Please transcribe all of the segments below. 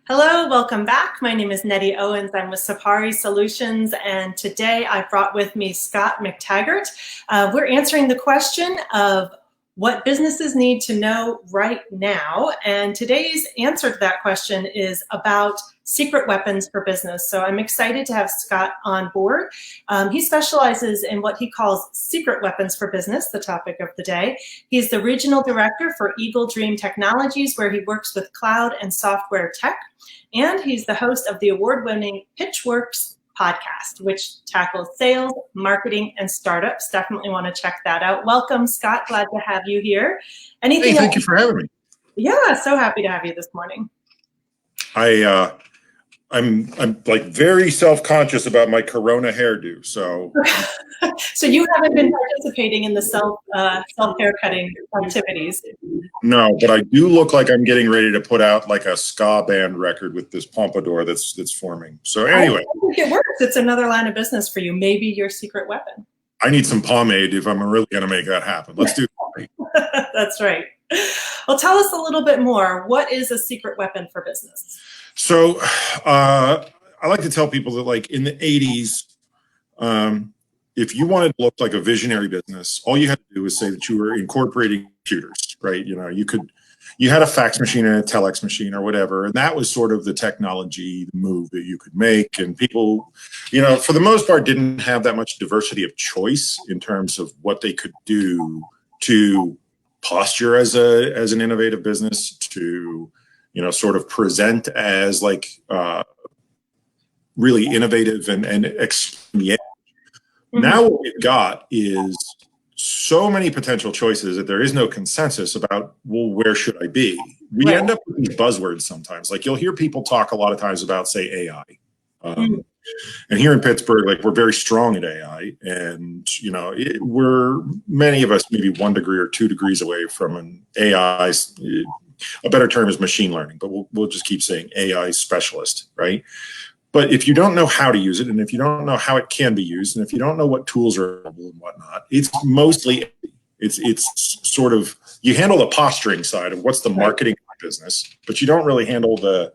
Hello, welcome back. My name is Nettie Owens. I'm with Safari Solutions, and today I brought with me Scot MacTaggert. We're answering the question of what businesses need to know right now, and today's answer to that question is about secret weapons for business. So I'm excited to have Scot on board. He specializes in what he calls secret weapons for business, the topic of the day. He's the regional director for Eagle Dream Technologies, where he works with cloud and software tech. And he's the host of the award-winning Pitchworks podcast, which tackles sales, marketing, and startups. Definitely want to check that out. Welcome, Scot. Glad to have you here. Anything? Hey, thank you for having me. Yeah, so happy to have you this morning. I'm like very self-conscious about my Corona hairdo, so. So you haven't been participating in the self haircutting activities? No, but I do look like I'm getting ready to put out like a ska band record with this pompadour that's forming. So anyway, I think it works. It's another line of business for you. Maybe your secret weapon. I need some pomade if I'm really going to make that happen. Let's do it. That's right. Well, tell us a little bit more. What is a secret weapon for business? So I like to tell people that, like, in the 80s, if you wanted to look like a visionary business, all you had to do was say that you were incorporating computers, right? You know, you had a fax machine and a telex machine or whatever, and that was sort of the technology move that you could make. And people, you know, for the most part, didn't have that much diversity of choice in terms of what they could do to posture as an innovative business, to, you know, sort of present as like really innovative and expand. Now what we've got is so many potential choices that there is no consensus about, well, where should I be? We end up with these buzzwords sometimes. Like, you'll hear people talk a lot of times about, say, AI. And here in Pittsburgh, like, we're very strong at AI. And, you know, many of us maybe 1 degree or 2 degrees away from an AI. A better term is machine learning, but we'll just keep saying AI specialist, right? But if you don't know how to use it, and if you don't know how it can be used, and if you don't know what tools are available and whatnot, it's sort of, you handle the posturing side of what's the marketing business, but you don't really handle the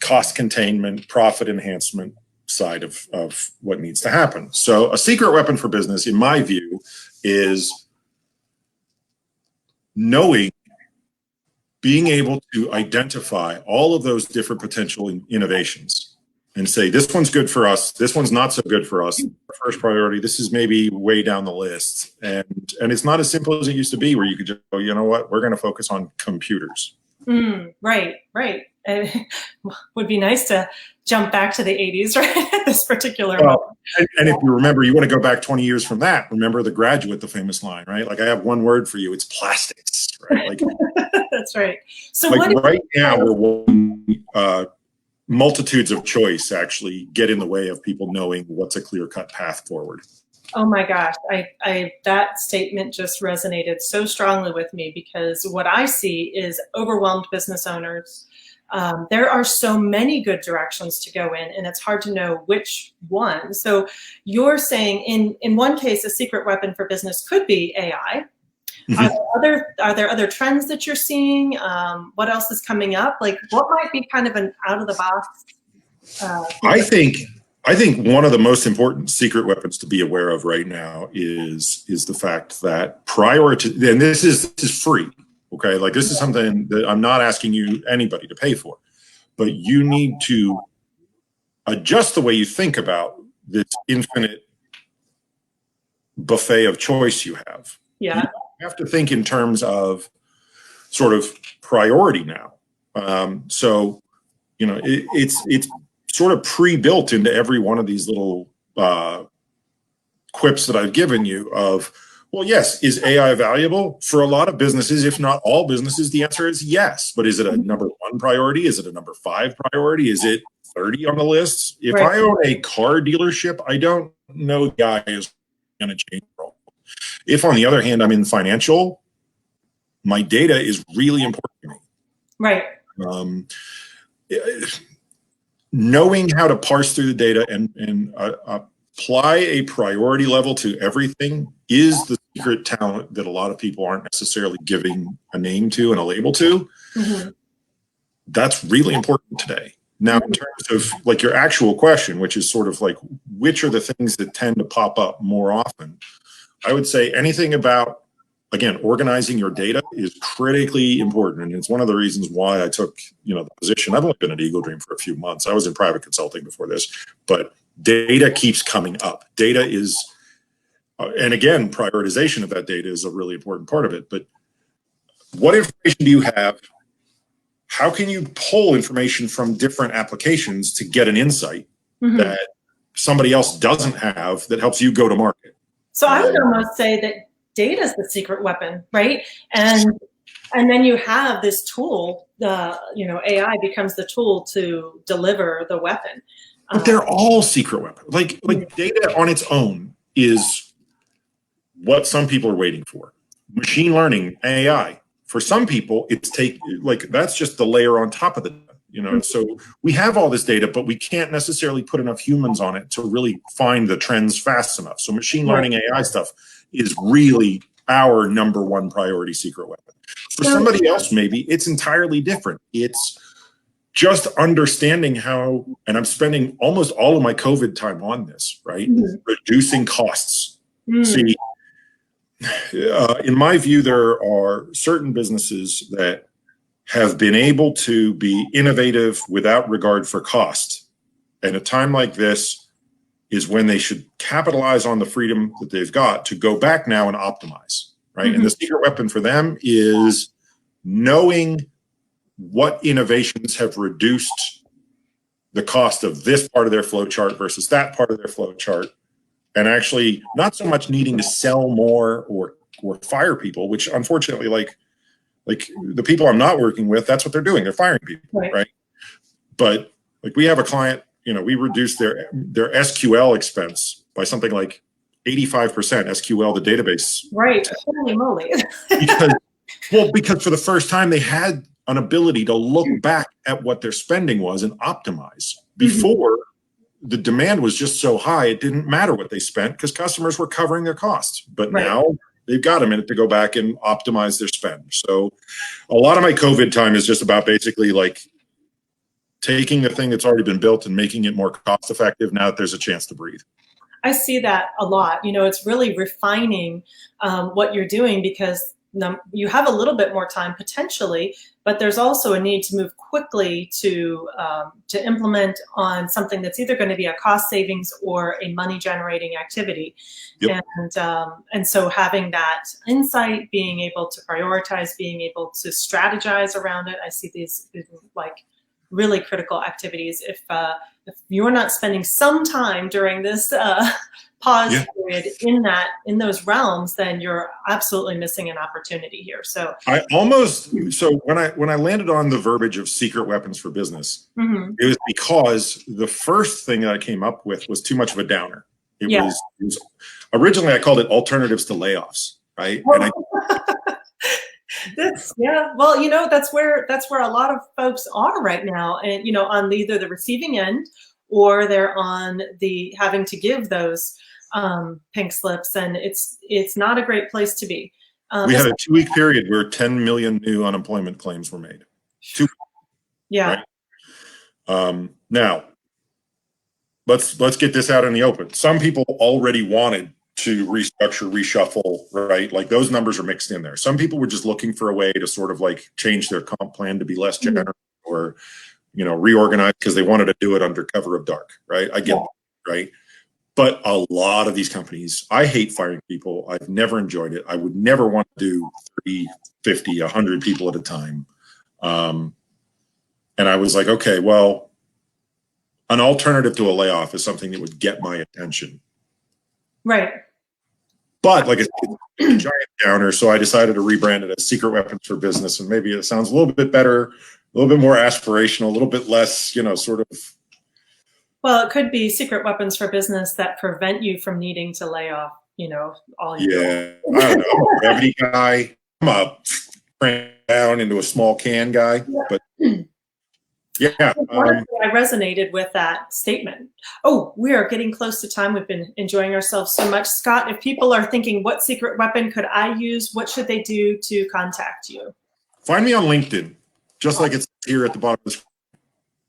cost containment, profit enhancement side of what needs to happen. So a secret weapon for business, in my view, is being able to identify all of those different potential innovations and say, this one's good for us, this one's not so good for us. Our first priority, this is maybe way down the list. And it's not as simple as it used to be, where you could just go, you know what, we're going to focus on computers. Right. It would be nice to jump back to the 80s, right, at this particular moment. And if you remember, you want to go back 20 years from that, remember The Graduate, the famous line, right? Like, I have one word for you, it's plastics, right? Like, that's right. So like, right now, we're multitudes of choice actually get in the way of people knowing what's a clear-cut path forward. Oh my gosh, that statement just resonated so strongly with me, because what I see is overwhelmed business owners. There are so many good directions to go in, and it's hard to know which one. So you're saying in one case, a secret weapon for business could be AI. Are there other trends that you're seeing? What else is coming up? Like, what might be kind of an out of the box? I think one of the most important secret weapons to be aware of right now is the fact that and this is free. Okay, like, this is something that I'm not asking anybody to pay for, but you need to adjust the way you think about this infinite buffet of choice you have. Yeah. You have to think in terms of sort of priority now. So, you know, it's sort of pre-built into every one of these little quips that I've given you of, well, yes, is AI valuable? For a lot of businesses, if not all businesses, the answer is yes. But is it a number 1 priority? Is it a number 5 priority? Is it 30 on the list? If I own a car dealership, I don't know the guy is going to change the role. If, on the other hand, I'm in financial, my data is really important to me. Right. Knowing how to parse through the data and apply a priority level to everything is the secret talent that a lot of people aren't necessarily giving a name to and a label to. That's really important today. Now, in terms of like your actual question, which is sort of like, which are the things that tend to pop up more often? I would say anything about, again, organizing your data is critically important. And it's one of the reasons why I took, the position. I've only been at Eagle Dream for a few months. I was in private consulting before this, but data keeps coming up. Data is, and again, prioritization of that data is a really important part of it. But what information do you have? How can you pull information from different applications to get an insight that somebody else doesn't have that helps you go to market? So I would almost say that data is the secret weapon, right? And then you have this tool, AI becomes the tool to deliver the weapon. But they're all secret weapons. Like data on its own is what some people are waiting for. Machine learning, AI. For some people, that's just the layer on top of it. So we have all this data, but we can't necessarily put enough humans on it to really find the trends fast enough. So machine learning, AI stuff is really our number one priority secret weapon. For somebody else, maybe it's entirely different. It's just understanding how, and I'm spending almost all of my COVID time on this, right? Reducing costs. See, in my view, there are certain businesses that have been able to be innovative without regard for cost. And a time like this is when they should capitalize on the freedom that they've got to go back now and optimize, right? And the secret weapon for them is knowing what innovations have reduced the cost of this part of their flow chart versus that part of their flow chart. And actually not so much needing to sell more or fire people, which unfortunately, like the people I'm not working with, that's what they're doing. They're firing people, right? But like we have a client, we reduced their SQL expense by something like 85% SQL, the database. Right, holy moly. because for the first time they had an ability to look back at what their spending was and optimize. Before, the demand was just so high, it didn't matter what they spent because customers were covering their costs. But now they've got a minute to go back and optimize their spend. So a lot of my COVID time is just about basically like taking the thing that's already been built and making it more cost effective now that there's a chance to breathe. I see that a lot. It's really refining what you're doing because you have a little bit more time potentially, but there's also a need to move quickly to implement on something that's either going to be a cost savings or a money generating activity. And so having that insight, being able to prioritize, being able to strategize around it, I see these like really critical activities. If you're not spending some time during this pause period in those realms, then you're absolutely missing an opportunity here. So when I landed on the verbiage of secret weapons for business, it was because the first thing that I came up with was too much of a downer. It was originally I called it alternatives to layoffs, right? And well, that's where a lot of folks are right now, and on either the receiving end or they're on the having to give those pink slips, and it's not a great place to be. We had a 2-week period where 10 million new unemployment claims were made. Right? Now, let's get this out in the open. Some people already wanted to restructure, reshuffle, right? Like those numbers are mixed in there. Some people were just looking for a way to sort of like change their comp plan to be less generous or, reorganize because they wanted to do it under cover of dark, right? I get that, right? But a lot of these companies, I hate firing people. I've never enjoyed it. I would never want to do 30, 50, 100 people at a time. And I was like, okay, well, an alternative to a layoff is something that would get my attention. Right. But like it's a giant downer, so I decided to rebrand it as Secret Weapons for Business, and maybe it sounds a little bit better, a little bit more aspirational, a little bit less, sort of. Well, it could be secret weapons for business that prevent you from needing to lay off, all your. Yeah, I don't know. I'm a gravity guy. I'm a crank down into a small can guy, but. Yeah. I resonated with that statement. Oh, we are getting close to time. We've been enjoying ourselves so much. Scott, if people are thinking, what secret weapon could I use? What should they do to contact you? Find me on LinkedIn, just like it's here at the bottom of the screen.